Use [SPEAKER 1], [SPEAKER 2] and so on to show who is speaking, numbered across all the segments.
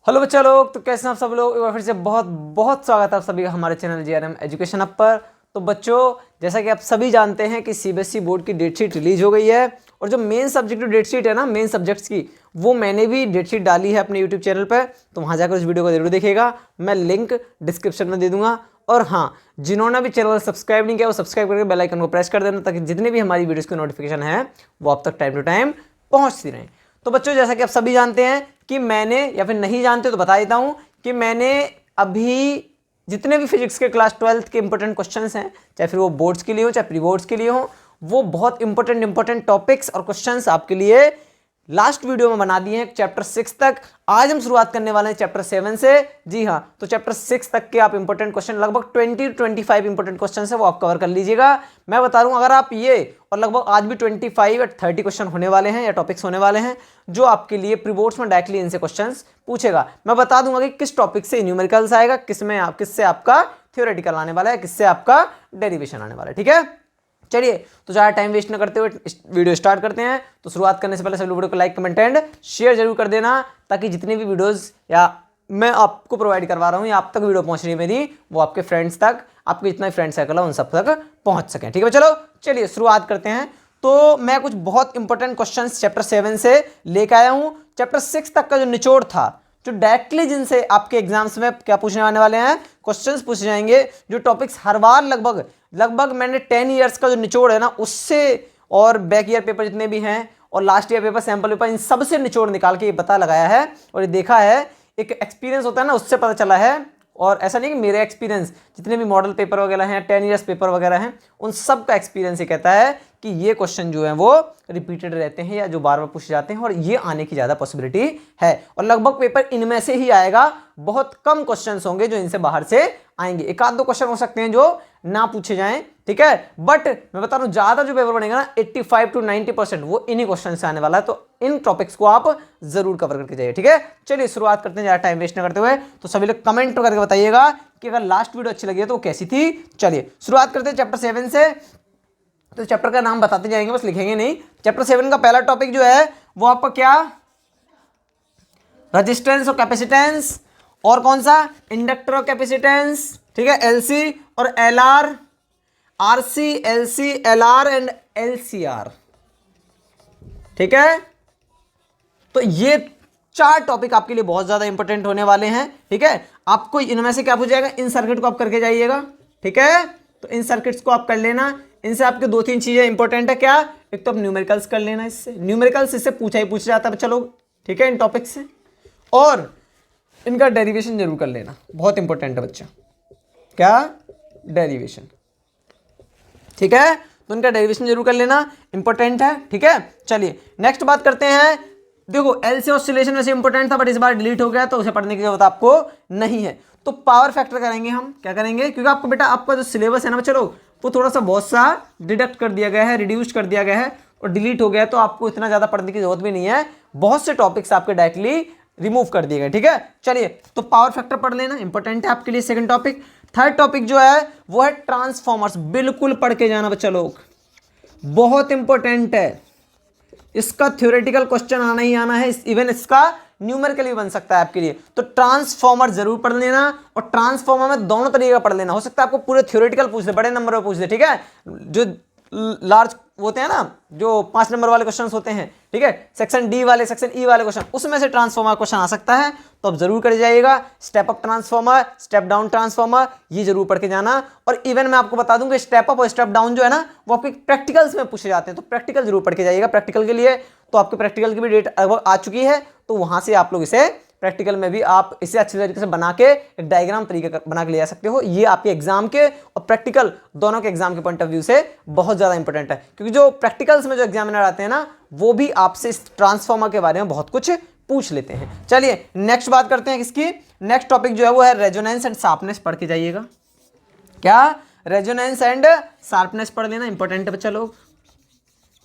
[SPEAKER 1] Hello बच्चा लोग, तो कैसे हैं आप सब लोग। एक बार फिर से बहुत बहुत स्वागत है आप सभी का हमारे चैनल JRM एजुकेशन अप पर। तो बच्चों, जैसा कि आप सभी जानते हैं कि CBSE बोर्ड की डेट शीट रिलीज हो गई है और जो मेन सब्जेक्ट डेट शीट है ना, मेन सब्जेक्ट्स की, वो मैंने भी डेट शीट डाली है अपने यूट्यूब चैनल पर। तो वहाँ जाकर उस वीडियो को जरूर देखिएगा, मैं लिंक डिस्क्रिप्शन में दे दूंगा। और हाँ, जिन्होंने भी चैनल सब्सक्राइब नहीं किया वो सब्सक्राइब करके बेल आइकन को प्रेस कर देना, ताकि जितनी भी हमारी वीडियोस की नोटिफिकेशन है वो आप तक टाइम टू टाइम पहुँचती रहें। तो बच्चों, जैसा कि आप सभी जानते हैं कि मैंने, या फिर नहीं जानते तो बता देता हूं कि मैंने अभी जितने भी फिजिक्स के क्लास 12th के इंपॉर्टेंट क्वेश्चंस हैं, चाहे फिर वो बोर्ड्स के लिए हो चाहे प्री बोर्ड्स के लिए हो, वो बहुत इंपॉर्टेंट टॉपिक्स और क्वेश्चंस आपके लिए लास्ट वीडियो में बना दिए हैं चैप्टर 6 तक। आज हम शुरुआत करने वाले हैं चैप्टर 7 से। जी हाँ, तो चैप्टर 6 तक के आप इंपॉर्टेंट क्वेश्चन, लगभग 20-25 इंपॉर्टेंट क्वेश्चन है, वो आप कवर कर लीजिएगा। मैं बता रहा हूं, अगर आप ये, और लगभग आज भी 25 या 30 क्वेश्चन होने वाले हैं या टॉपिक्स होने वाले हैं जो आपके लिए प्री बोर्ड्स में डायरेक्टली इनसे क्वेश्चन पूछेगा। मैं बता दूंगा कि किस टॉपिक से न्यूमेरिकल्स आएगा, किससे आपका थ्योरेटिकल आने वाला है, किससे आपका डेरिवेशन आने वाला है। ठीक है, चलिए तो ज़्यादा टाइम वेस्ट न करते हुए वीडियो स्टार्ट करते हैं। तो शुरुआत करने से पहले सभी वीडियो को लाइक, कमेंट एंड शेयर जरूर कर देना, ताकि जितनी भी वीडियोस या मैं आपको प्रोवाइड करवा रहा हूँ या आप तक वीडियो पहुँच रही है मेरी, वो आपके फ्रेंड्स तक, आपके जितना भी फ्रेंड सर्कल है उन सब तक पहुँच सकें। ठीक है, चलो चलिए शुरुआत करते हैं। तो मैं कुछ बहुत इंपॉर्टेंट क्वेश्चन चैप्टर 7 से लेकर आया हूँ। चैप्टर 6 तक का जो निचोड़ था, जो डायरेक्टली जिनसे आपके एग्जाम्स में क्या पूछने आने वाले हैं, क्वेश्चंस पूछे जाएंगे, जो टॉपिक्स हर बार लगभग मैंने 10 ईयर्स का जो निचोड़ है ना उससे, और बैक ईयर पेपर जितने भी हैं और last year paper, sample paper, इन सब से निचोड़ निकाल के ये पता लगाया है और ये देखा है। एक एक्सपीरियंस होता है ना, उससे पता चला है। और ऐसा नहीं कि मेरे एक्सपीरियंस, जितने भी मॉडल पेपर वगैरह हैं, 10 ईयर्स पेपर वगैरह हैं, उन सब का एक्सपीरियंस ये कहता है कि ये क्वेश्चन जो है वो रिपीटेड रहते हैं या जो बार बार पूछे जाते हैं, और ये आने की ज़्यादा पॉसिबिलिटी है। और लगभग पेपर इनमें से ही आएगा, बहुत कम क्वेश्चंस होंगे जो इनसे बाहर से आएंगे। एक आध दो क्वेश्चन हो सकते हैं जो ना पूछे जाएं, ठीक है, बट मैं बता रहा हूं ज़्यादा जो पेपर बनेगा ना, 85 to 90% वो इन्हीं क्वेश्चन से आने वाला है। तो इन टॉपिक्स को आप जरूर कवर करके जाइए। ठीक है, चलिए शुरुआत करते हैं ज़्यादा टाइम वेस्ट न करते हुए। तो सभी लोग कमेंट करके बताइएगा कि अगर लास्ट वीडियो अच्छी लगी है तो वो कैसी थी। चलिए शुरुआत करते हैं चैप्टर 7 से। तो चैप्टर का नाम बताते जाएंगे, बस लिखेंगे नहीं। चैप्टर 7 का पहला टॉपिक जो है वो आपका क्या, रेजिस्टेंस और कैपेसिटेंस, और कौन सा, इंडक्टर और कैपेसिटेंस। ठीक है, LC और LR, RC, LC, LR and LCR। ठीक है, तो ये 4 टॉपिक आपके लिए बहुत ज्यादा इंपॉर्टेंट होने वाले हैं। ठीक है, आपको इनमें से क्या पूछा जाएगा, इन सर्किट को आप करके जाइएगा। ठीक है, तो इन सर्किट्स को आप कर लेना। इनसे आपके 2-3 चीजें इंपॉर्टेंट है। क्या, एक तो आप न्यूमेरिकल्स कर लेना, इससे न्यूमेरिकल्स इससे पूछा जाता है बच्चा लोग। ठीक है, इन टॉपिक से, और इनका डेरिवेशन जरूर कर लेना, बहुत इंपॉर्टेंट है बच्चा। क्या, डेरिवेशन। ठीक है, तो इनका डेरिवेशन जरूर कर लेना, इंपॉर्टेंट है। ठीक है, चलिए नेक्स्ट बात करते हैं। देखो, LC ऑसिलेशन वैसे इंपॉर्टेंट था, बट इस बार डिलीट हो गया, तो उसे पढ़ने की जरूरत आपको नहीं है। तो पावर फैक्टर करेंगे हम। क्या करेंगे, क्योंकि आपको बेटा, आपका जो सिलेबस है ना बच्चा लोग, वो थोड़ा सा बहुत सा डिडक्ट कर दिया गया है, रिड्यूस कर दिया गया है और डिलीट हो गया है, तो आपको इतना ज़्यादा पढ़ने की जरूरत भी नहीं है। बहुत से टॉपिक्स आपके डायरेक्टली रिमूव कर दिए गए। ठीक है, चलिए तो पावर फैक्टर पढ़ लेना, इंपॉर्टेंट है आपके लिए। सेकंड टॉपिक, थर्ड टॉपिक जो है वो है ट्रांसफॉर्मर्स। बिल्कुल पढ़ के जाना बच्चा लोग, बहुत इंपॉर्टेंट है। इसका थ्योरेटिकल क्वेश्चन आना ही आना है, इवन इसका न्यूमेरिकल भी बन सकता है आपके लिए। तो ट्रांसफॉर्मर जरूर पढ़ लेना, और ट्रांसफॉर्मर में दोनों तरीके का पढ़ लेना। हो सकता है आपको पूरे थ्योरेटिकल पूछ दे, बड़े नंबर पर पूछ दे। ठीक है, जो लार्ज होते हैं ना, जो 5 नंबर वाले क्वेश्चंस होते हैं, ठीक है, सेक्शन D वाले, सेक्शन E वाले क्वेश्चन, उसमें से ट्रांसफॉर्मर क्वेश्चन आ सकता है। तो आप जरूर कर जाइएगा। Step up transformer, step down transformer, ये जरूर पढ़ के जाना। और इवन मैं आपको बता दूं कि स्टेप अप और स्टेप डाउन जो है ना, वो आपके प्रैक्टिकल्स में पूछे जाते हैं, तो प्रैक्टिकल जरूर पढ़ के जाइएगा। प्रैक्टिकल के लिए तो आपके प्रैक्टिकल की भी डेट आ चुकी है, तो वहां से आप लोग इसे प्रैक्टिकल में भी आप इसे अच्छी तरीके से बना के एक डायग्राम तरीके का बना के ले जा सकते हो। ये आपके एग्जाम के और प्रैक्टिकल दोनों के एग्जाम के पॉइंट ऑफ व्यू से बहुत ज्यादा इंपॉर्टेंट है, क्योंकि जो प्रैक्टिकल्स में जो एग्जामिनर आते हैं ना, वो भी आपसे इस ट्रांसफॉर्मर के बारे में बहुत कुछ पूछ लेते हैं। चलिए नेक्स्ट बात करते हैं किसकी। नेक्स्ट टॉपिक जो है वो है रेजोनेंस एंड शार्पनेस। पढ़ के जाइएगा। क्या, रेजोनेंस एंड शार्पनेस पढ़ लेना, इंपॉर्टेंट है बच्चा लोग।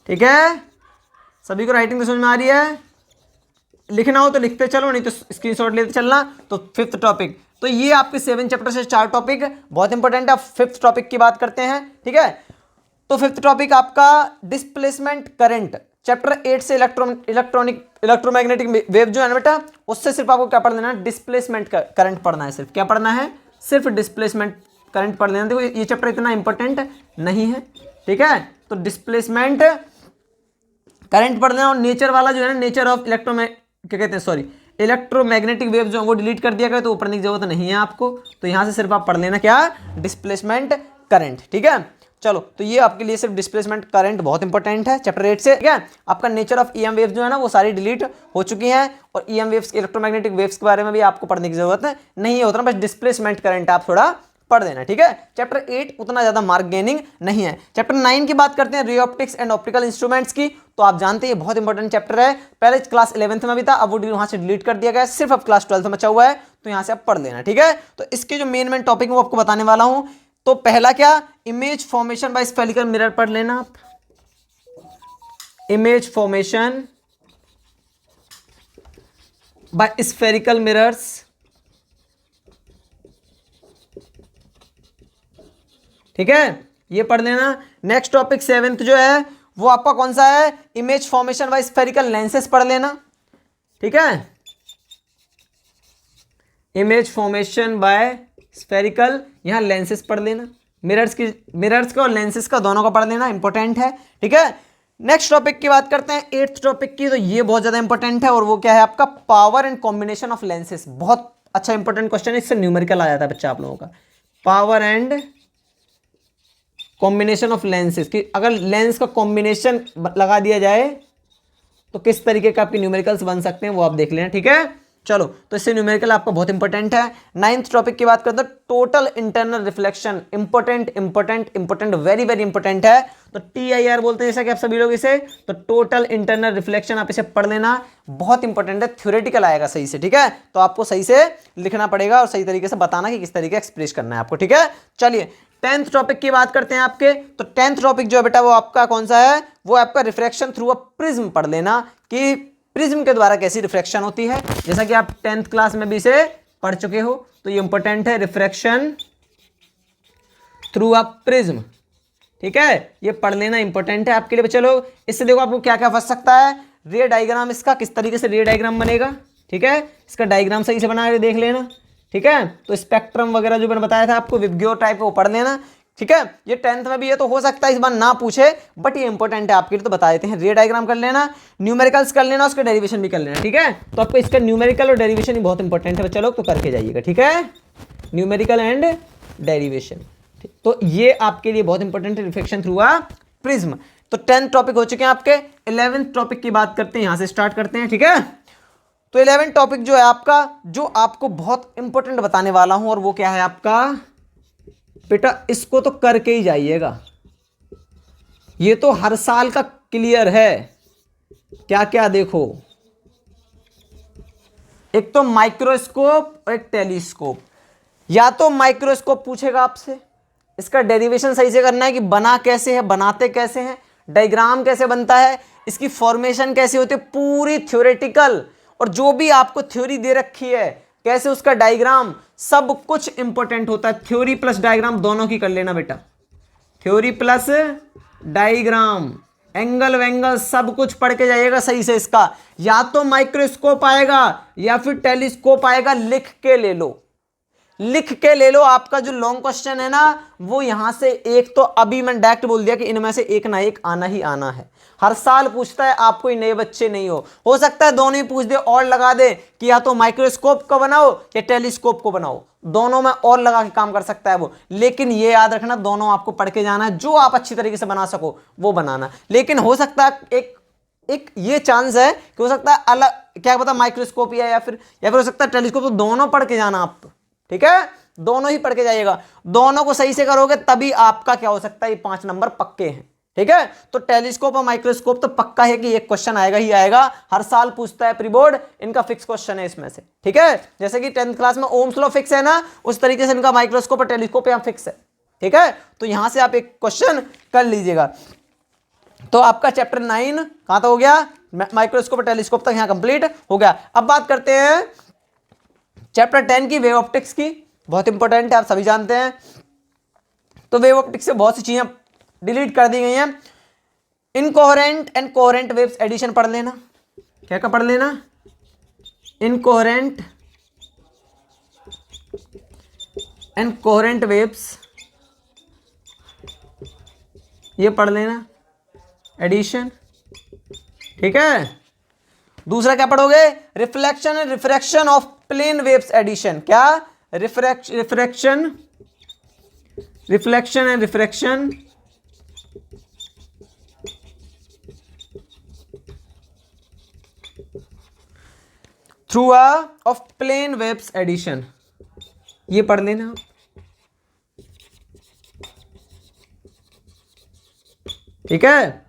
[SPEAKER 1] ठीक है, सभी को राइटिंग तो समझ में आ रही है, लिखना हो तो लिखते चलो, नहीं तो स्क्रीनशॉट लेते चलना। तो 5th टॉपिक, तो ये आपके 7 चैप्टर से 4 टॉपिक बहुत इंपॉर्टेंट है। 5th टॉपिक की बात करते हैं। ठीक है, तो 5th टॉपिक आपका डिस्प्लेसमेंट करंट। चैप्टर 8 से इलेक्ट्रोमैग्नेटिक वेव जो है ना बेटा, उससे सिर्फ आपको क्या पढ़ लेना है, डिस्प्लेसमेंट करंट पढ़ना है। सिर्फ क्या पढ़ना है, सिर्फ डिस्प्लेसमेंट करंट पढ़ लेना। देखो ये चैप्टर इतना इंपॉर्टेंट नहीं है, ठीक है। तो डिस्प्लेसमेंट करंट पढ़ लेना, और नेचर वाला जो है ना, नेचर ऑफ क्या कहते हैं, सॉरी, इलेक्ट्रोमैग्नेटिक वेव जो वो डिलीट कर दिया गया, तो वो पढ़ने की जरूरत नहीं है आपको। तो यहां से सिर्फ आप पढ़ लेना क्या, डिस्प्लेसमेंट करंट, ठीक है। चलो, तो ये आपके लिए सिर्फ डिस्प्लेसमेंट करंट बहुत इंपॉर्टेंट है चैप्टर 8 से, ठीक है। आपका नेचर ऑफ ईएम वेव्स जो है ना, वो सारी डिलीट हो चुकी हैं, और ईएम वेव्स, इलेक्ट्रोमैग्नेटिक वेव्स के बारे में भी आपको पढ़ने की जरूरत नहीं है उतना, बस डिस्प्लेसमेंट करंट आप थोड़ा पढ़ देना, ठीक है। चैप्टर 8 उतना ज्यादा मार्क गेनिंग नहीं है। चैप्टर 9 की बात करते हैं, ray optics and optical instruments की। तो आप जानते हैं ये बहुत इंपॉर्टेंट चैप्टर है, पहले क्लास 11th में भी था, अब वो वहां से डिलीट कर दिया गया, सिर्फ अब क्लास 12th में बचा हुआ है, तो यहां से आप पढ़ लेना, ठीक है। तो इसके जो मेन टॉपिक है वो आपको बताने वाला हूं। तो पहला क्या, image formation by spherical mirror पढ़ लेना आप, image formation by spherical mirrors, ठीक है, ये पढ़ लेना। नेक्स्ट टॉपिक 7th जो है वो आपका कौन सा है, image formation by spherical lenses पढ़ लेना, ठीक है। इमेज फॉर्मेशन बाय स्फेरिकल, यहां लेंसेस पढ़ लेना, मिरर्स का और लेंसेस का दोनों का पढ़ लेना, इंपॉर्टेंट है, ठीक है। नेक्स्ट टॉपिक की बात करते हैं 8th टॉपिक की, तो ये बहुत ज्यादा इंपॉर्टेंट है, और वो क्या है आपका, power and combination of lenses. बहुत अच्छा इंपॉर्टेंट क्वेश्चन है, इससे न्यूमेरिकल आ जाता है बच्चा आप लोगों का। Power and combination of lenses, कि अगर लेंस का कॉम्बिनेशन लगा दिया जाए तो किस तरीके का आपके न्यूमेरिकल्स बन सकते हैं, वो आप देख लेना, ठीक है। चलो, तो इससे न्यूमेरिकल आपका बहुत इंपॉर्टेंट है। 9th टॉपिक की बात करते हैं, total internal reflection, important, very very important है। तो TIR बोलते हैं जैसा कि आप सभी लोग इसे, तो टोटल इंटरनल रिफ्लेक्शन आप इसे पढ़ लेना, बहुत इंपॉर्टेंट है, थ्योरेटिकल आएगा सही से, ठीक है। तो आपको सही से लिखना पड़ेगा और सही तरीके से बताना कि किस तरीके एक्सप्रेस करना है आपको, ठीक है। चलिए 10th टॉपिक की बात करते हैं आपके, तो 10th टॉपिक जो है बेटा वो आपका कौन सा है, वो आपका रिफ्रैक्शन थ्रू अ प्रिज्म पढ़ लेना, कि प्रिज्म के द्वारा कैसी रिफ्रैक्शन होती है, जैसा कि आप 10th क्लास में भी इसे पढ़ चुके हो। तो ये इंपॉर्टेंट है, रिफ्रैक्शन थ्रू अ प्रिज्म, ठीक है, ये पढ़ लेना इंपॉर्टेंट है आपके लिए बच्चे लोग। इससे देखो आपको क्या क्या फंस सकता है, रे डायग्राम, इसका किस तरीके से रे डायग्राम बनेगा, ठीक है, इसका डायग्राम सही से बना के देख लेना, ठीक है। तो स्पेक्ट्रम वगैरह जो मैंने बताया था आपको, विबग्योर टाइप वो पढ़ लेना, ठीक है। ये 10th में भी है, तो हो सकता है इस बार ना पूछे, बट ये इंपॉर्टेंट है आपके लिए, तो बता देते हैं। रे डायग्राम कर लेना, न्यूमेरिकल्स कर लेना, उसका डेरिवेशन भी कर लेना, ठीक है। तो आपको इसका न्यूमेरिकल और डेरिवेशन ही बहुत इंपॉर्टेंट है बच्चा लोग, तो करके जाइएगा, ठीक है, न्यूमेरिकल एंड डेरिवेशन। तो ये आपके लिए बहुत इंपॉर्टेंट है, रिफ्लेक्शन थ्रू अ प्रिज्म। तो 10th टॉपिक हो चुके हैं आपके। 11th टॉपिक की बात करते हैं, यहां से स्टार्ट करते हैं, ठीक है। तो 11th टॉपिक जो है आपका, जो आपको बहुत इंपॉर्टेंट बताने वाला हूं, और वो क्या है आपका बेटा, इसको तो करके ही जाइएगा, ये तो हर साल का क्लियर है। क्या क्या देखो, एक तो माइक्रोस्कोप और एक टेलीस्कोप। या तो माइक्रोस्कोप पूछेगा आपसे, इसका डेरिवेशन सही से करना है कि बना कैसे है, बनाते कैसे हैं, डायग्राम कैसे बनता है, इसकी फॉर्मेशन कैसे होती है, पूरी थ्योरेटिकल, और जो भी आपको थ्योरी दे रखी है कैसे उसका डायग्राम, सब कुछ इंपॉर्टेंट होता है। थ्योरी प्लस डायग्राम दोनों की कर लेना बेटा, थ्योरी प्लस डायग्राम, एंगल वेंगल सब कुछ पढ़ के जाइएगा सही से। इसका या तो माइक्रोस्कोप आएगा या फिर टेलीस्कोप आएगा, लिख के ले लो, लिख के ले लो। आपका जो लॉन्ग क्वेश्चन है ना, वो यहां से एक, तो अभी मैं डायरेक्ट बोल दिया कि इनमें से एक ना एक आना ही आना है, हर साल पूछता है। आप कोई नए बच्चे नहीं हो सकता है दोनों ही पूछ दे और लगा दे कि या तो माइक्रोस्कोप को बनाओ या टेलीस्कोप को बनाओ, दोनों में और लगा के काम कर सकता है वो। लेकिन ये याद रखना, दोनों आपको पढ़ के जाना है, जो आप अच्छी तरीके से बना सको वो बनाना। लेकिन हो सकता है एक ये चांस है कि हो सकता है अलग, क्या पता माइक्रोस्कोप या फिर हो सकता है टेलीस्कोप, तो दोनों पढ़ के जाना आप, ठीक है, दोनों ही पढ़ के जाइएगा। दोनों को सही से करोगे तभी आपका क्या हो सकता है, ये 5 नंबर पक्के हैं, ठीक है। तो टेलीस्कोप और माइक्रोस्कोप तो पक्का है कि एक क्वेश्चन आएगा ही आएगा, हर साल पूछता है प्री बोर्ड, इनका फिक्स क्वेश्चन है इसमें से, ठीक है। जैसे कि 10th क्लास में ओम्स लॉ फिक्स है ना, उस तरीके से इनका माइक्रोस्कोप और टेलीस्कोप यहां फिक्स है, ठीक है। तो यहां से आप एक क्वेश्चन कर लीजिएगा। तो आपका चैप्टर 9 कहां तक हो गया, माइक्रोस्कोप और टेलीस्कोप तक यहां कंप्लीट हो गया। अब बात करते हैं चैप्टर 10 की, वेव ऑप्टिक्स की, बहुत इंपॉर्टेंट है, आप सभी जानते हैं। तो वेव ऑप्टिक्स से बहुत सी चीजें डिलीट कर दी गई हैं। Incoherent and coherent waves addition पढ़ लेना। क्या क्या पढ़ लेना? इनकोहेरेंट एंड कोहेरेंट वेव्स, ये पढ़ लेना एडिशन। ठीक है, दूसरा क्या पढ़ोगे? Reflection and refraction of plane waves edition. क्या? Reflection and refraction through of plane waves edition, ये पढ़ लेना। ठीक है,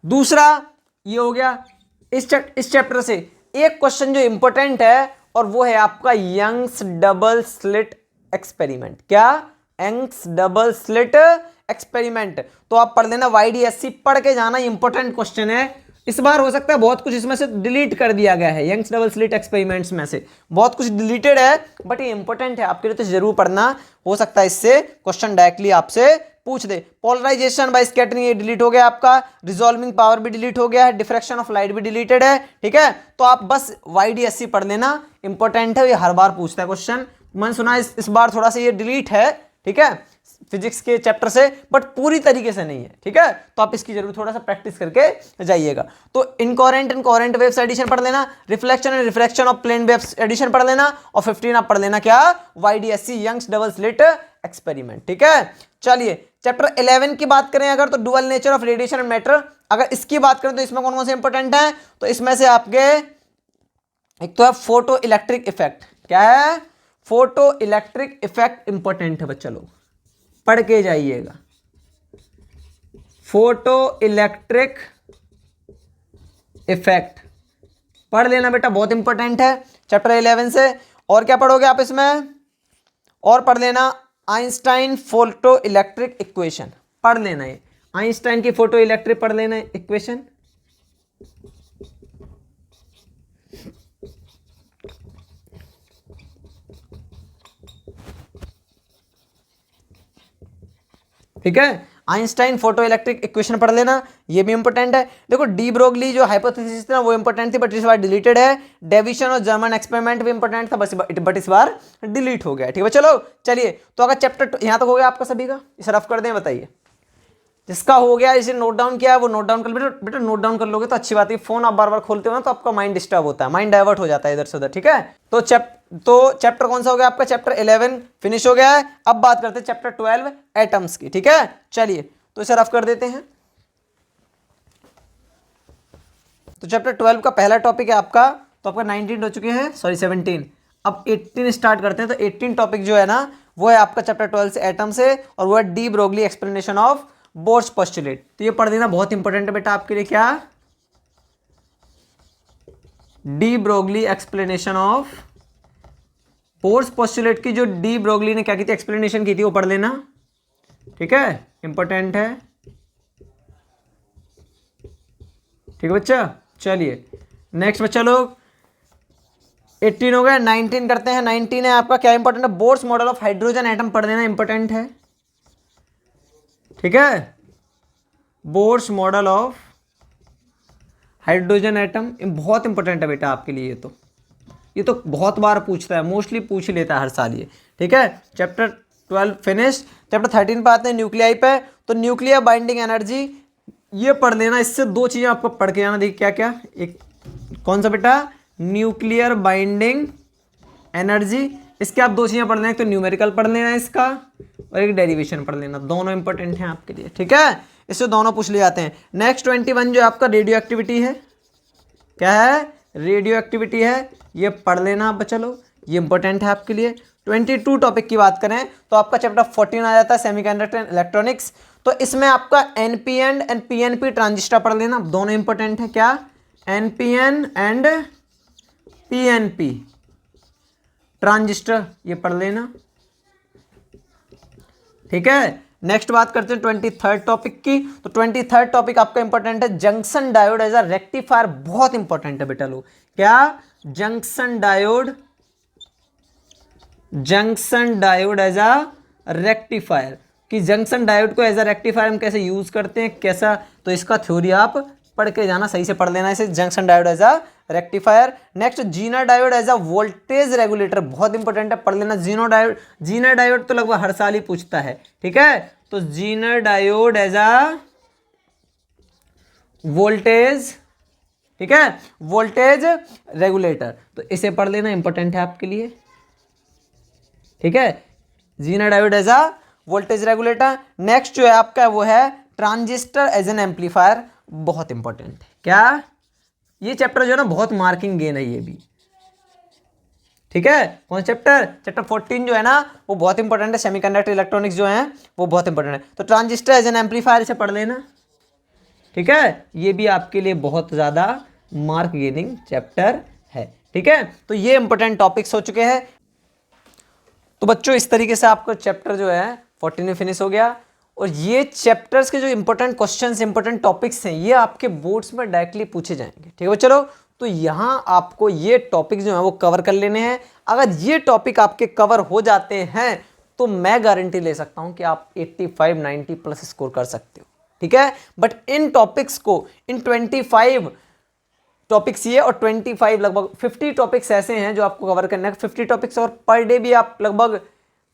[SPEAKER 1] दूसरा ये हो गया। इस चैप्टर से एक क्वेश्चन जो इंपॉर्टेंट है और वो है आपका यंग्स डबल स्लिट एक्सपेरिमेंट। क्या? Young's double slit experiment. तो आप पढ़ लेना, YDSC पढ़ के जाना, इंपॉर्टेंट क्वेश्चन है। इस बार हो सकता है बहुत कुछ इसमें से डिलीट कर दिया गया है, यंग्स डबल स्लिट एक्सपेरिमेंट्स में से बहुत कुछ डिलीटेड है, बट ये इंपॉर्टेंट है आपके लिए, तो जरूर पढ़ना। हो सकता है इससे क्वेश्चन डायरेक्टली आपसे पूछ दे। पोलराइजेशन बाय स्कैटरिंग ये डिलीट हो गया आपका, रिजॉल्विंग पावर भी डिलीट हो गया है, डिफ्रैक्शन ऑफ लाइट भी डिलीटेड है। ठीक है, तो आप बस YDSC पढ़ लेना, इंपॉर्टेंट है, ये हर बार पूछता है क्वेश्चन। मैंने सुना इस बार थोड़ा सा ये डिलीट है, ठीक है, फिजिक्स के चैप्टर से, बट पूरी तरीके से नहीं है। ठीक है, तो आप इसकी जरूर थोड़ा सा प्रैक्टिस करके जाइएगा। तो incoherent and coherent waves addition पढ़ लेना, reflection and refraction of plane waves addition पढ़ लेना, और 15 आप पढ़ लेना क्या? YDSC Young's double slit experiment. ठीक है, चलिए चैप्टर 11 की बात करें अगर, तो dual nature of radiation and matter. अगर इसकी बात करें तो इसमें कौन कौन से इंपॉर्टेंट है? तो इसमें से आपके एक तो है फोटो इलेक्ट्रिक इफेक्ट। क्या है? फोटो इलेक्ट्रिक इफेक्ट इंपॉर्टेंट है बच्चा, लोग पढ़ के जाइएगा। फोटो इलेक्ट्रिक इफेक्ट पढ़ लेना बेटा, बहुत इंपॉर्टेंट है चैप्टर 11 से। और क्या पढ़ोगे आप इसमें? और पढ़ लेना आइंस्टाइन फोटो इलेक्ट्रिक इक्वेशन, पढ़ लेना है आइंस्टाइन की फोटो इलेक्ट्रिक, पढ़ लेना इक्वेशन। ठीक है, आइंस्टाइन फोटो इलेक्ट्रिक इक्वेशन पढ़ लेना, ये भी इंपॉर्टेंट है। देखो डी ब्रोगली जो हाइपोथेसिस थी वो इंपॉर्टेंट थी, बट इस बार डिलीटेड है। डेविशन और जर्मन एक्सपेरिमेंट भी इंपॉर्टेंट था, बट इस बार डिलीट हो गया। ठीक है, चलो चलिए, तो अगर चैप्टर यहां तक हो गया आपका सभी का, इसे रफ कर दें, बताइए। जिसका हो गया, इसे नोट डाउन किया है वो नोट डाउन कर, बेटा नोट डाउन कर लोगे तो अच्छी बात है। फोन आप बार बार खोलते हो ना तो आपका माइंड डिस्टर्ब होता है, माइंड डाइवर्ट हो जाता है इधर से उधर। ठीक है, तो चैप्टर कौन सा हो गया आपका? चैप्टर 11 फिनिश हो गया है। अब बात करते हैं चैप्टर 12 एटम्स की। ठीक है, चलिए तो इसे रफ कर देते हैं। तो चैप्टर 12 का पहला टॉपिक है आपका, तो आपका 19 हो चुके हैं, सॉरी 17। अब 18 स्टार्ट करते हैं। तो 18 टॉपिक जो है ना वो है आपका चैप्टर 12 से एटम से, और वो है de Broglie explanation of bourse postulate. तो ये पढ़ देना, बहुत इंपॉर्टेंट है बेटा आपके लिए। क्या? De Broglie explanation of bourse postulate की, जो डी ब्रोगली ने क्या की थी, एक्सप्लेनेशन की थी, वो पढ़ लेना। ठीक है, इंपॉर्टेंट है। ठीक है बच्चा, चलिए नेक्स्ट बच्चा लोग, 18 हो गया, 19 करते हैं। 19 है आपका क्या इंपॉर्टेंट है? Bohr's model of hydrogen atom पढ़ लेना, इंपॉर्टेंट है। ठीक है, Bohr's model of hydrogen atom बहुत इंपॉर्टेंट है बेटा आपके लिए। ये तो बहुत बार पूछता है, मोस्टली पूछ लेता है हर साल ये। ठीक है, चैप्टर 12 फिनिश। चैप्टर 13 पे आते हैं, न्यूक्लियाई पे। तो न्यूक्लियर बाइंडिंग एनर्जी ये पढ़ लेना। इससे दो चीज़ें आपको पढ़ के जाना, देखिए क्या क्या। एक कौन सा बेटा? Nuclear binding energy. इसके आप दो चीज़ें पढ़ लेना, एक तो न्यूमेरिकल पढ़ लेना इसका, और एक डेरिवेशन पढ़ लेना, दोनों इंपॉर्टेंट हैं आपके लिए। ठीक है, इससे दोनों पूछ ले जाते हैं। नेक्स्ट 21 जो आपका रेडियो एक्टिविटी है। क्या है? रेडियो एक्टिविटी है, ये पढ़ लेना आप बच्चा लोग, ये इंपॉर्टेंट है आपके लिए। 22 टॉपिक की बात करें तो आपका चैप्टर 14 आ जाता है, सेमीकंडक्टर एंड इलेक्ट्रॉनिक्स। तो इसमें आपका एनपीएन एंड पीएनपी ट्रांजिस्टर पढ़ लेना, दोनों इंपॉर्टेंट है। क्या? एनपीएन एंड पीएनपी ट्रांजिस्टर, ये पढ़ लेना। ठीक है, नेक्स्ट बात करते हैं 23rd टॉपिक की। तो 23rd टॉपिक आपका इंपॉर्टेंट है, junction diode as a rectifier, बहुत इंपॉर्टेंट है बेटा लोग। क्या? Junction diode as a rectifier, कि जंक्शन डायोड को एज अ रेक्टिफायर हम कैसे यूज करते हैं, कैसा, तो इसका थ्योरी आप पढ़ के जाना, सही से पढ़ लेना इसे, junction diode as a rectifier. Next zener diode as a voltage regulator, बहुत इंपॉर्टेंट है, पढ़ लेना। जीना डायोड तो लगभग हर साल ही पूछता है, ठीक है। तो जीना डायोड एज अ वोल्टेज, ठीक है, वोल्टेज रेगुलेटर, तो इसे पढ़ लेना, इंपॉर्टेंट है आपके लिए, ठीक है। Zener diode as a voltage regulator. Next जो है आपका वो है ट्रांजिस्टर एज एन एम्पलीफायर, बहुत इंपॉर्टेंट है। क्या, ये चैप्टर जो है ना बहुत मार्किंग गेन है ये भी, ठीक है। कौन चैप्टर, चैप्टर 14 जो है ना वो बहुत इंपॉर्टेंट है, सेमीकंडक्टर इलेक्ट्रॉनिक्स जो है वो बहुत इंपॉर्टेंट है। तो ट्रांजिस्टर एज एन एम्पलीफायर इसे पढ़ लेना, ठीक है। ये भी आपके लिए बहुत ज्यादा मार्क गेनिंग चैप्टर है, ठीक है। तो ये इंपॉर्टेंट टॉपिक्स हो चुके हैं। तो बच्चों इस तरीके से आपका चैप्टर जो है 14 में फिनिश हो गया। और ये चैप्टर्स के जो इंपॉर्टेंट क्वेश्चंस, इंपॉर्टेंट टॉपिक्स हैं, ये आपके बोर्ड्स में डायरेक्टली पूछे जाएंगे, ठीक है। चलो, तो यहाँ आपको ये टॉपिक जो है वो कवर कर लेने हैं। अगर ये टॉपिक आपके कवर हो जाते हैं तो मैं गारंटी ले सकता हूँ कि आप 85-90 प्लस स्कोर कर सकते हो, ठीक है। बट इन टॉपिक्स को, इन 25 टॉपिक्स ये और 25 लगभग 50 टॉपिक्स ऐसे हैं जो आपको कवर करना है। 50 टॉपिक्स और पर डे भी आप लगभग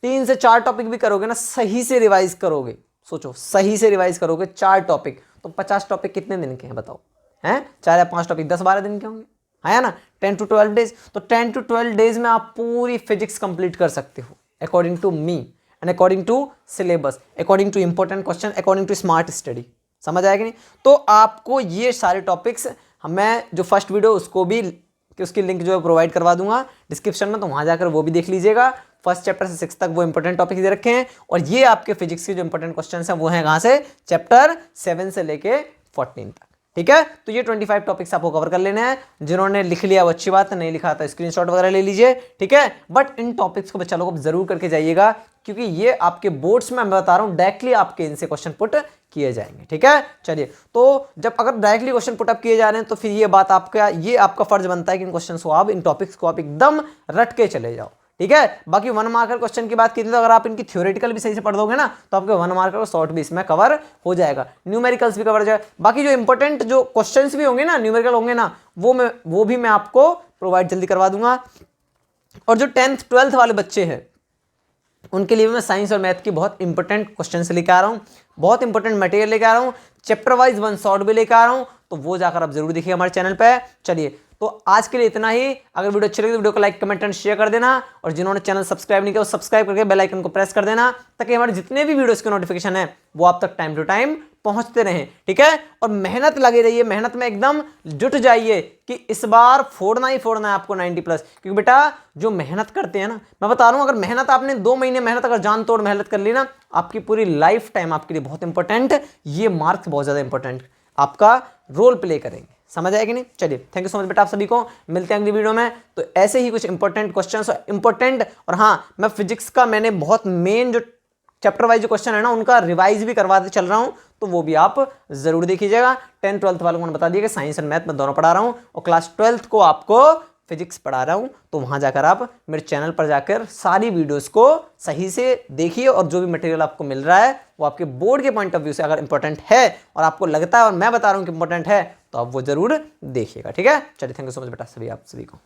[SPEAKER 1] 3 से 4 टॉपिक भी करोगे ना, सही से रिवाइज करोगे, सोचो सही से रिवाइज करोगे 4 टॉपिक, तो 50 टॉपिक कितने दिन के हैं बताओ, हैं 4 या 5 टॉपिक 10-12 दिन के होंगे, है ना। 10 to 12 डेज, तो 10 to 12 डेज में आप पूरी फिजिक्स कंप्लीट कर सकते हो according to me and according to syllabus, according to important question, according to smart study. समझ आया कि नहीं। तो आपको ये सारे टॉपिक्स मैं जो फर्स्ट वीडियो उसको भी, कि उसकी लिंक जो है प्रोवाइड करवा दूंगा डिस्क्रिप्शन में, तो वहां जाकर वो भी देख लीजिएगा। फर्स्ट चैप्टर से 6 तक वो इंपॉर्टेंट टॉपिक दे रखे हैं, और ये आपके फिजिक्स के जो इंपॉर्टेंट क्वेश्चंस हैं वो हैं कहां से, चैप्टर 7 से लेके 14 तक, ठीक है। तो ये 25 टॉपिक्स आपको कवर कर लेने हैं। जिन्होंने लिख लिया वो अच्छी बात है, नहीं लिखा तो स्क्रीनशॉट वगैरह ले लीजिए, ठीक है। बट इन टॉपिक्स को बच्चा लोग जरूर करके जाइएगा, क्योंकि ये आपके बोर्ड्स में मैं बता रहा हूं डायरेक्टली आपके इनसे क्वेश्चन पुट किए जाएंगे, ठीक है। चलिए, तो जब अगर डायरेक्टली क्वेश्चन पुट अप किए जा रहे हैं तो फिर ये बात आपका, ये आपका फर्ज बनता है कि इन क्वेश्चन को आप, इन टॉपिक्स को आप एकदम रट के चले जाओ, ठीक है। बाकी 1 मार्कर क्वेश्चन की बात की तो अगर आप इनकी थ्योरेटिकल भी सही से पढ़ दोगे ना तो आपके 1 मार्कर को शॉर्ट भी इसमें कवर हो जाएगा, न्यूमेरिकल्स भी कवर हो जाएगा। बाकी जो इंपॉर्टेंट जो क्वेश्चंस भी होंगे ना, न्यूमेरिकल होंगे ना, वो भी मैं आपको प्रोवाइड जल्दी करवा दूंगा। और जो 10th 12th वाले बच्चे हैं उनके लिए मैं साइंस और मैथ की बहुत इंपॉर्टेंट क्वेश्चन लेकर आ रहा हूँ, बहुत इंपॉर्टेंट मटेरियल लेकर आ रहा हूँ, चैप्टर वाइज 1 शॉर्ट भी लेकर आ रहा हूँ, तो वो जाकर आप जरूर देखिए हमारे चैनल पे। चलिए, तो आज के लिए इतना ही। अगर वीडियो अच्छी लगी तो वीडियो को लाइक, कमेंट एंड शेयर कर देना, और जिन्होंने चैनल सब्सक्राइब नहीं किया वो सब्सक्राइब करके बेल आइकन को प्रेस कर देना, ताकि हमारे जितने भी वीडियोस के नोटिफिकेशन है वो आप तक टाइम टू टाइम पहुंचते रहें, ठीक है। और मेहनत लगे रहिए, मेहनत में एकदम जुट जाइए कि इस बार फोड़ना ही फोड़ना है आपको 90 प्लस। क्योंकि बेटा जो मेहनत करते हैं ना, मैं बता रहा हूं, अगर मेहनत आपने 2 महीने मेहनत, अगर जान तोड़ मेहनत कर ली ना, आपकी पूरी लाइफ टाइम आपके लिए बहुत इंपॉर्टेंट, ये मार्क्स बहुत ज्यादा इंपॉर्टेंट आपका रोल प्ले करेंगे। समझ आया कि नहीं। चलिए, थैंक यू सो मच बेटा, आप सभी को मिलते हैं अगली वीडियो में। तो ऐसे ही कुछ इंपॉर्टेंट क्वेश्चंस इंपॉर्टेंट, और हाँ, मैं फिजिक्स का मैंने बहुत मेन जो चैप्टर वाइज जो क्वेश्चन है ना उनका रिवाइज भी करवाते चल रहा हूं, तो वो भी आप जरूर देखिएगा। 10th 12th वालों को मैंने बता दिया कि साइंस और मैथ में दोनों पढ़ा रहा हूं, और क्लास 12th को आपको फिजिक्स पढ़ा रहा हूं। तो वहां जाकर आप मेरे चैनल पर जाकर सारी वीडियोस को सही से देखिए, और जो भी मटेरियल आपको मिल रहा है वो आपके बोर्ड के पॉइंट ऑफ व्यू से अगर इंपॉर्टेंट है और आपको लगता है और मैं बता रहा हूं कि इंपॉर्टेंट है, तो आप वो जरूर देखिएगा, ठीक है। चलिए, थैंक यू सो मच बेटा, आप सभी को।